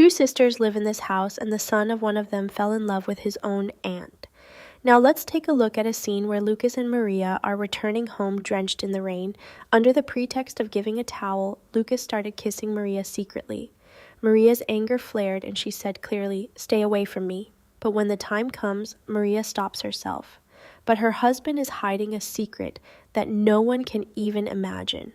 Two sisters live in this house, and the son of one of them fell in love with his own aunt. Now let's take a look at a scene where Lucas and Maria are returning home drenched in the rain. Under the pretext of giving a towel, Lucas started kissing Maria secretly. Maria's anger flared and she said clearly, "Stay away from me." But when the time comes, Maria stops herself. But her husband is hiding a secret that no one can even imagine.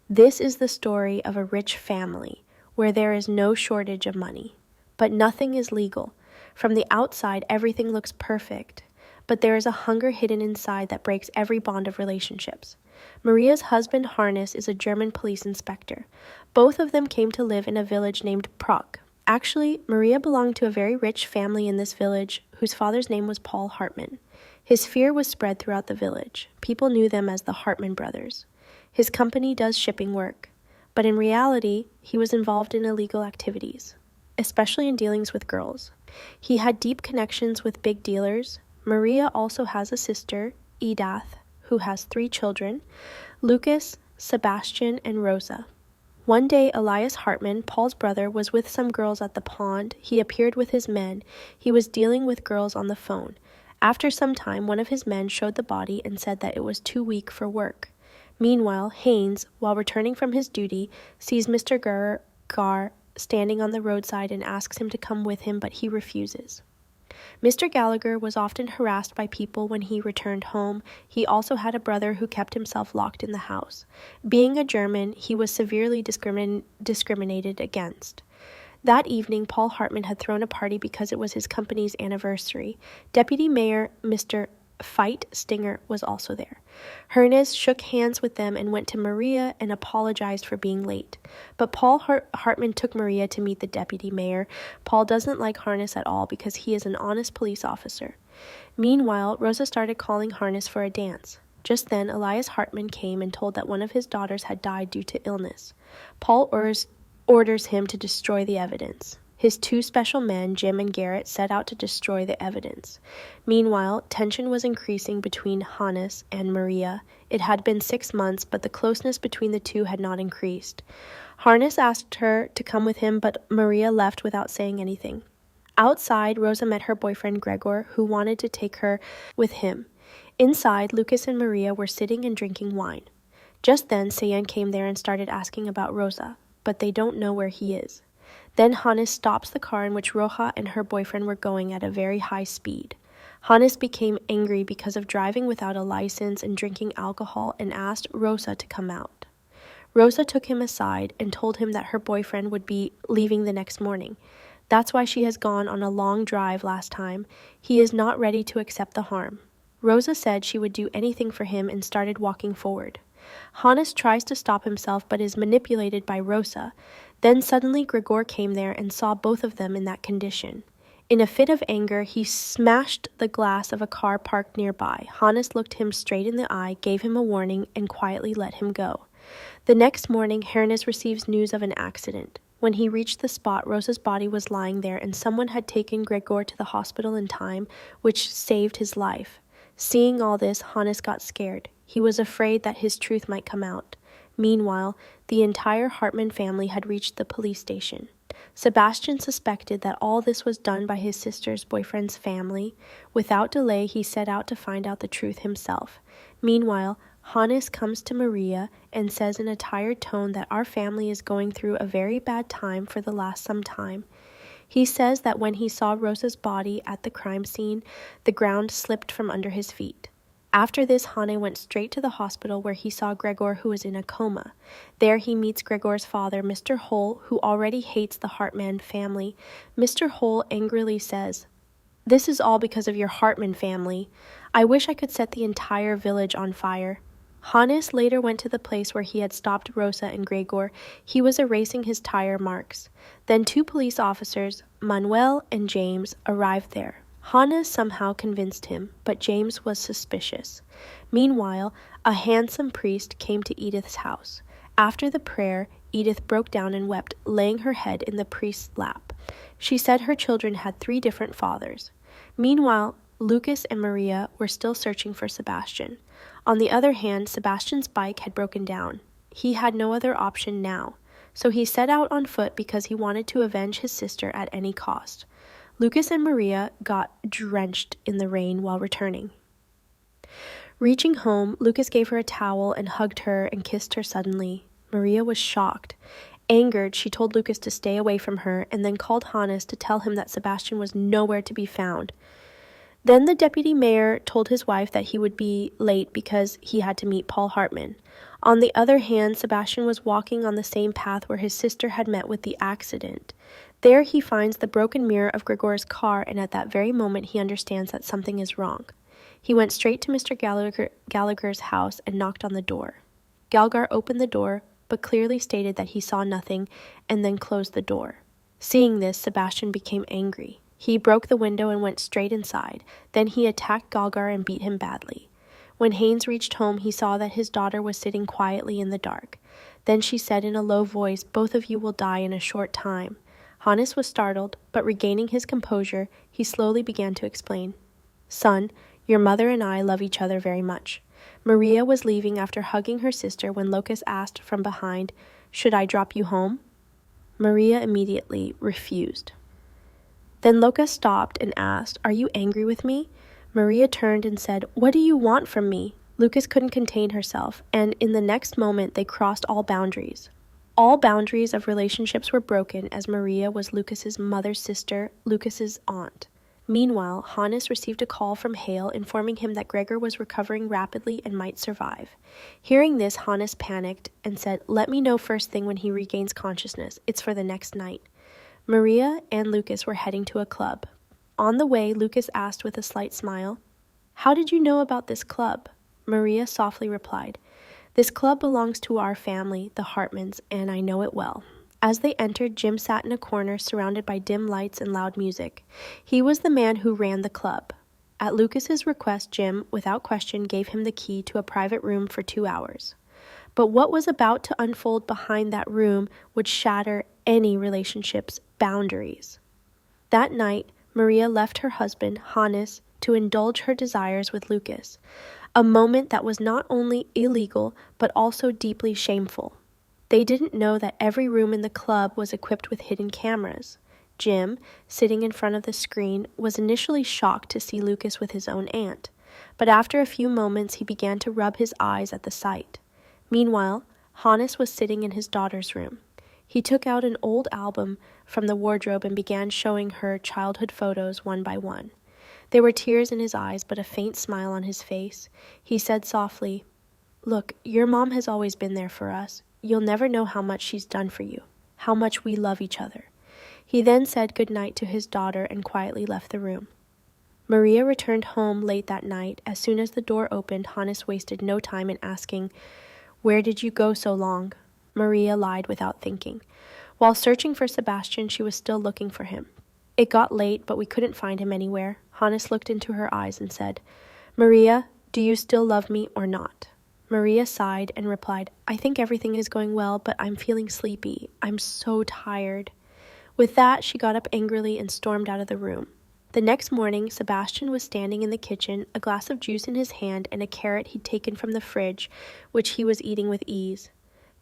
This is the story of a rich family where there is no shortage of money. But nothing is legal. From the outside, everything looks perfect. But there is a hunger hidden inside that breaks every bond of relationships. Maria's husband, Hannes, is a German police inspector. Both of them came to live in a village named Prok. Actually, Maria belonged to a very rich family in this village whose father's name was Paul Hartmann. His fear was spread throughout the village. People knew them as the Hartmann brothers. His company does shipping work. But in reality, he was involved in illegal activities, especially in dealings with girls. He had deep connections with big dealers. Maria also has a sister, Edath, who has 3 children, Lucas, Sebastian, and Rosa. One day, Elias Hartmann, Paul's brother, was with some girls at the pond. He appeared with his men. He was dealing with girls on the phone. After some time, one of his men showed the body and said that it was too weak for work. Meanwhile, Haynes, while returning from his duty, sees Mr. Gar standing on the roadside and asks him to come with him, but he refuses. Mr. Gallagher was often harassed by people when he returned home. He also had a brother who kept himself locked in the house. Being a German, he was severely discriminated against. That evening, Paul Hartmann had thrown a party because it was his company's anniversary. Deputy Mayor Mr. Fight Stinger was also there. Hannes shook hands with them and went to Maria and apologized for being late. But Paul Hartmann took Maria to meet the deputy mayor. Paul doesn't like Hannes at all because he is an honest police officer. Meanwhile, Rosa started calling Hannes for a dance. Just then, Elias Hartmann came and told that one of his daughters had died due to illness. Paul orders him to destroy the evidence. His 2 special men, Jim and Garrett, set out to destroy the evidence. Meanwhile, tension was increasing between Hannes and Maria. It had been 6 months, but the closeness between the two had not increased. Hannes asked her to come with him, but Maria left without saying anything. Outside, Rosa met her boyfriend Gregor, who wanted to take her with him. Inside, Lucas and Maria were sitting and drinking wine. Just then, Sayan came there and started asking about Rosa, but they don't know where he is. Then Hannes stops the car in which Roja and her boyfriend were going at a very high speed. Hannes became angry because of driving without a license and drinking alcohol and asked Rosa to come out. Rosa took him aside and told him that her boyfriend would be leaving the next morning. That's why she has gone on a long drive last time. He is not ready to accept the harm. Rosa said she would do anything for him and started walking forward. Hannes tries to stop himself but is manipulated by Rosa. Then suddenly Gregor came there and saw both of them in that condition. In a fit of anger, he smashed the glass of a car parked nearby. Hannes looked him straight in the eye, gave him a warning, and quietly let him go. The next morning, Hannes receives news of an accident. When he reached the spot, Rosa's body was lying there, and someone had taken Gregor to the hospital in time, which saved his life. Seeing all this, Hannes got scared. He was afraid that his truth might come out. Meanwhile, the entire Hartmann family had reached the police station. Sebastian suspected that all this was done by his sister's boyfriend's family. Without delay, he set out to find out the truth himself. Meanwhile, Hannes comes to Maria and says in a tired tone that our family is going through a very bad time for the last some time. He says that when he saw Rosa's body at the crime scene, the ground slipped from under his feet. After this, Hannes went straight to the hospital where he saw Gregor, who was in a coma. There he meets Gregor's father, Mr. Hull, who already hates the Hartmann family. Mr. Hull angrily says, "This is all because of your Hartmann family. I wish I could set the entire village on fire." Hannes later went to the place where he had stopped Rosa and Gregor. He was erasing his tire marks. Then 2 police officers, Manuel and James, arrived there. Hannes somehow convinced him, but James was suspicious. Meanwhile, a handsome priest came to Edith's house. After the prayer, Edith broke down and wept, laying her head in the priest's lap. She said her children had 3 different fathers. Meanwhile, Lucas and Maria were still searching for Sebastian. On the other hand, Sebastian's bike had broken down. He had no other option now. So he set out on foot because he wanted to avenge his sister at any cost. Lucas and Maria got drenched in the rain while returning. Reaching home, Lucas gave her a towel and hugged her and kissed her suddenly. Maria was shocked. Angered, she told Lucas to stay away from her and then called Hannes to tell him that Sebastian was nowhere to be found. Then the deputy mayor told his wife that he would be late because he had to meet Paul Hartman. On the other hand, Sebastian was walking on the same path where his sister had met with the accident. There he finds the broken mirror of Gregor's car, and at that very moment he understands that something is wrong. He went straight to Mr. Gallagher's house and knocked on the door. Gallagher opened the door, but clearly stated that he saw nothing, and then closed the door. Seeing this, Sebastian became angry. He broke the window and went straight inside. Then he attacked Gallagher and beat him badly. When Haynes reached home, he saw that his daughter was sitting quietly in the dark. Then she said in a low voice, "Both of you will die in a short time." Hannes was startled, but regaining his composure, he slowly began to explain. "Son, your mother and I love each other very much." Maria was leaving after hugging her sister when Lucas asked from behind, "Should I drop you home?" Maria immediately refused. Then Lucas stopped and asked, "Are you angry with me?" Maria turned and said, "What do you want from me?" Lucas couldn't contain herself, and in the next moment they crossed all boundaries. All boundaries of relationships were broken as Maria was Lucas's mother's sister, Lucas's aunt. Meanwhile, Hannes received a call from Hale informing him that Gregor was recovering rapidly and might survive. Hearing this, Hannes panicked and said, "Let me know first thing when he regains consciousness. It's for the next night." Maria and Lucas were heading to a club. On the way, Lucas asked with a slight smile, "How did you know about this club?" Maria softly replied, "This club belongs to our family, the Hartmans, and I know it well." As they entered, Jim sat in a corner surrounded by dim lights and loud music. He was the man who ran the club. At Lucas's request, Jim, without question, gave him the key to a private room for 2 hours. But what was about to unfold behind that room would shatter any relationship's boundaries. That night, Maria left her husband, Hannes, to indulge her desires with Lucas, a moment that was not only illegal but also deeply shameful. They didn't know that every room in the club was equipped with hidden cameras. Jim, sitting in front of the screen, was initially shocked to see Lucas with his own aunt, but after a few moments he began to rub his eyes at the sight. Meanwhile, Hannes was sitting in his daughter's room. He took out an old album from the wardrobe and began showing her childhood photos one by one. There were tears in his eyes, but a faint smile on his face. He said softly, "Look, your mom has always been there for us. You'll never know how much she's done for you, how much we love each other." He then said good night to his daughter and quietly left the room. Maria returned home late that night. As soon as the door opened, Hannes wasted no time in asking, "Where did you go so long?" Maria lied without thinking. While searching for Sebastian, she was still looking for him. "It got late, but we couldn't find him anywhere." Hannes looked into her eyes and said, "Maria, do you still love me or not?" Maria sighed and replied, "I think everything is going well, but I'm feeling sleepy. I'm so tired." With that, she got up angrily and stormed out of the room. The next morning, Sebastian was standing in the kitchen, a glass of juice in his hand and a carrot he'd taken from the fridge, which he was eating with ease.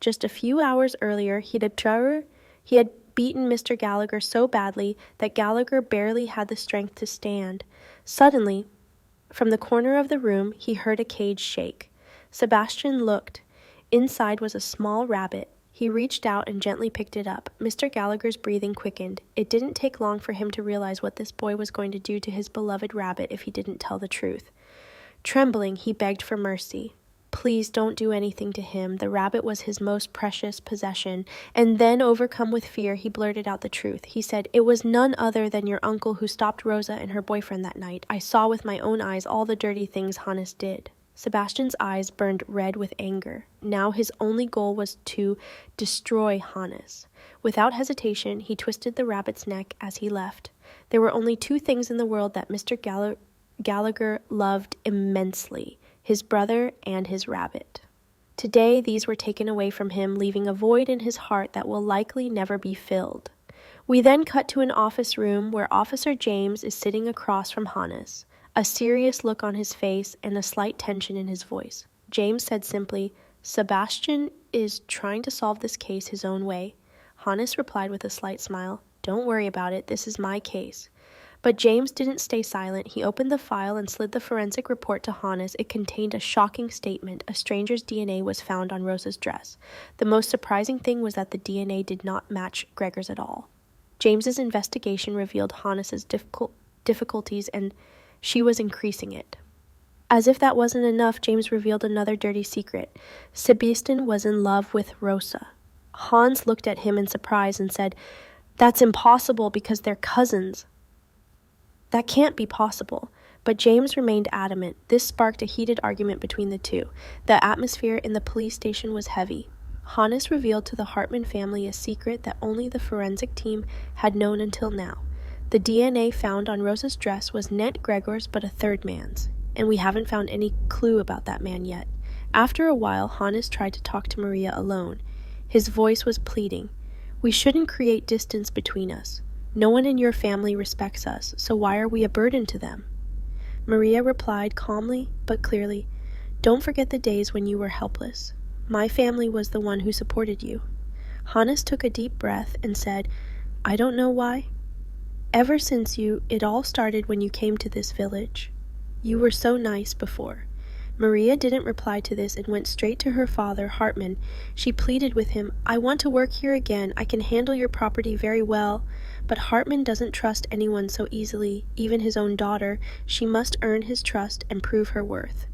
Just a few hours earlier, he had beaten Mr. Gallagher so badly that Gallagher barely had the strength to stand. Suddenly, from the corner of the room, he heard a cage shake. Sebastian looked. Inside was a small rabbit. He reached out and gently picked it up. Mr. Gallagher's breathing quickened. It didn't take long for him to realize what this boy was going to do to his beloved rabbit if he didn't tell the truth. Trembling, he begged for mercy. "Please don't do anything to him. The rabbit was his most precious possession." And then, overcome with fear, he blurted out the truth. He said, "It was none other than your uncle who stopped Rosa and her boyfriend that night. I saw with my own eyes all the dirty things Hannes did." Sebastian's eyes burned red with anger. Now his only goal was to destroy Hannes. Without hesitation, he twisted the rabbit's neck as he left. There were only 2 things in the world that Mr. Gallagher loved immensely: his brother and his rabbit. Today, these were taken away from him, leaving a void in his heart that will likely never be filled. We then cut to an office room where Officer James is sitting across from Hannes, a serious look on his face and a slight tension in his voice. James said simply, "Sebastian is trying to solve this case his own way. Hannes replied with a slight smile, "Don't worry about it, this is my case." But James didn't stay silent. He opened the file and slid the forensic report to Hannes. It contained a shocking statement. A stranger's DNA was found on Rosa's dress. The most surprising thing was that the DNA did not match Gregor's at all. James's investigation revealed Hannes's difficulties, and she was increasing it. As if that wasn't enough, James revealed another dirty secret. Sebastian was in love with Rosa. Hans looked at him in surprise and said, "That's impossible because they're cousins." "That can't be possible." But James remained adamant. This sparked a heated argument between the two. The atmosphere in the police station was heavy. Hannes revealed to the Hartman family a secret that only the forensic team had known until now. The DNA found on Rosa's dress was Ned Gregor's, but a third man's, and we haven't found any clue about that man yet. After a while, Hannes tried to talk to Maria alone. His voice was pleading. "We shouldn't create distance between us. No one in your family respects us, so why are we a burden to them?" Maria replied calmly but clearly, "Don't forget the days when you were helpless. My family was the one who supported you." Hannes took a deep breath and said, "I don't know why. Ever since it all started when you came to this village. You were so nice before." Maria didn't reply to this and went straight to her father, Hartman. She pleaded with him, "I want to work here again. I can handle your property very well." But Hartman doesn't trust anyone so easily, even his own daughter. She must earn his trust and prove her worth.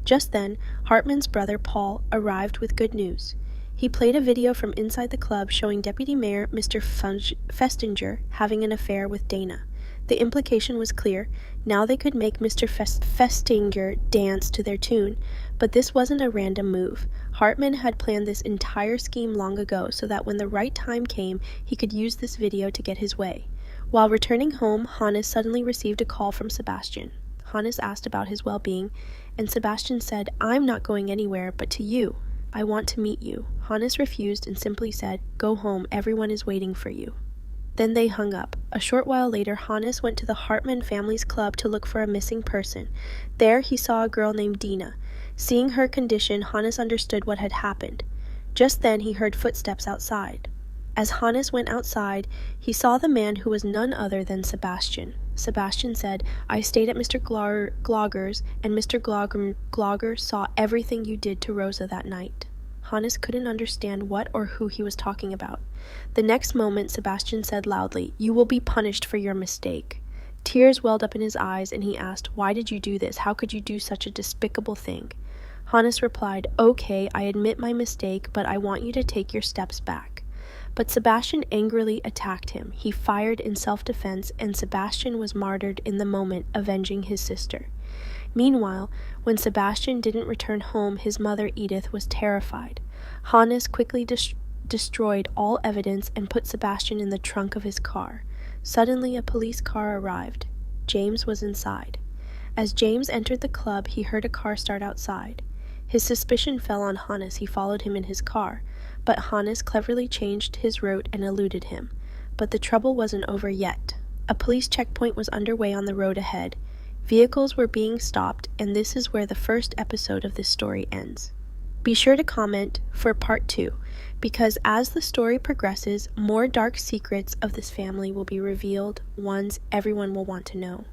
Just then, Hartman's brother, Paul, arrived with good news. He played a video from inside the club showing Deputy Mayor Mr. Festinger having an affair with Dana. The implication was clear. Now they could make Mr. Festinger dance to their tune. But this wasn't a random move. Hartman had planned this entire scheme long ago so that when the right time came, he could use this video to get his way. While returning home, Hannes suddenly received a call from Sebastian. Hannes asked about his well-being, and Sebastian said, "I'm not going anywhere, but to you. I want to meet you." Hannes refused and simply said, "Go home, everyone is waiting for you." Then they hung up. A short while later, Hannes went to the Hartman family's club to look for a missing person. There he saw a girl named Dina. Seeing her condition, Hannes understood what had happened. Just then he heard footsteps outside. As Hannes went outside, he saw the man who was none other than Sebastian. Sebastian said, "I stayed at Mr. Glogger's, and Mr. Glogger saw everything you did to Rosa that night." Hannes couldn't understand what or who he was talking about. The next moment, Sebastian said loudly, "You will be punished for your mistake." Tears welled up in his eyes, and he asked, "Why did you do this? How could you do such a despicable thing?" Hannes replied, "Okay, I admit my mistake, but I want you to take your steps back." But Sebastian angrily attacked him. He fired in self-defense, and Sebastian was martyred in the moment, avenging his sister. Meanwhile, when Sebastian didn't return home, his mother Edith was terrified. Hannes quickly destroyed all evidence and put Sebastian in the trunk of his car. Suddenly, a police car arrived. James was inside. As James entered the club, he heard a car start outside. His suspicion fell on Hannes. He followed him in his car, but Hannes cleverly changed his route and eluded him. But the trouble wasn't over yet. A police checkpoint was underway on the road ahead. Vehicles were being stopped, and this is where the first episode of this story ends. Be sure to comment for part 2, because as the story progresses, more dark secrets of this family will be revealed, ones everyone will want to know.